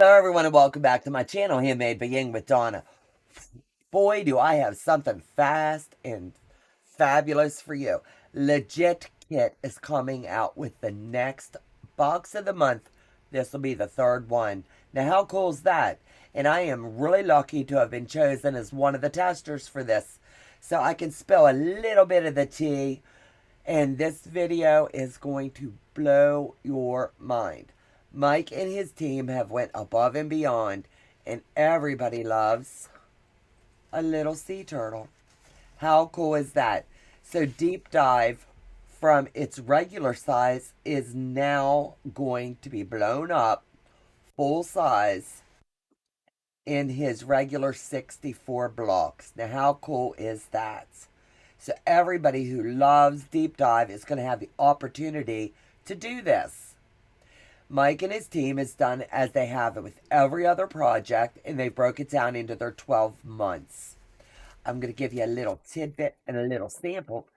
Hello everyone and welcome back to my channel, Handmade by Ying with Donna. Boy, do I have something fast and fabulous for you. Legit Kit is coming out with the next box of the month. This will be the third one. Now how cool is that? And I am really lucky to have been chosen as one of the testers for this. So I can spill a little bit of the tea. And this video is going to blow your mind. Mike and his team have went above and beyond, and everybody loves a little sea turtle. How cool is that? So Deep Dive from its regular size is now going to be blown up full size in his regular 64 blocks. Now how cool is that? So everybody who loves Deep Dive is going to have the opportunity to do this. Mike and his team has done as they have it with every other project, and they broke it down into their 12 months. I'm going to give you a little tidbit and a little sample.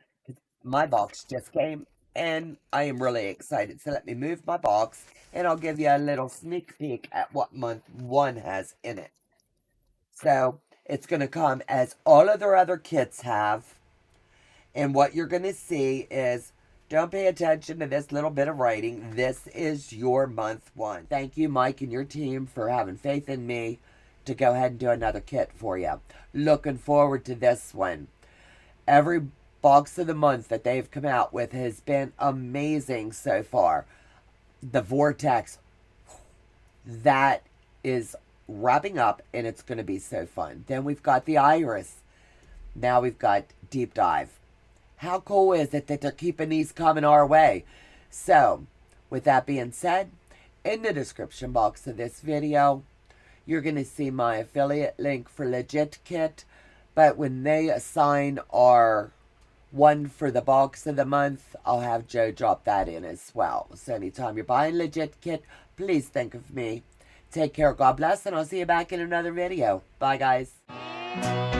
My box just came, and I am really excited. So let me move my box, and I'll give you a little sneak peek at what month one has in it. So it's going to come as all of their other kits have. And what you're going to see is, don't pay attention to this little bit of writing. This is your month one. Thank you, Mike, and your team for having faith in me to go ahead and do another kit for you. Looking forward to this one. Every box of the month that they've come out with has been amazing so far. The Vortex, that is wrapping up, and it's going to be so fun. Then we've got the Iris. Now we've got Deep Dive. How cool is it that they're keeping these coming our way? So, with that being said, in the description box of this video, you're going to see my affiliate link for legitkit. But when they assign our one for the box of the month, I'll have Joe drop that in as well. So anytime you're buying legitkit, please think of me. Take care, God bless, and I'll see you back in another video. Bye, guys.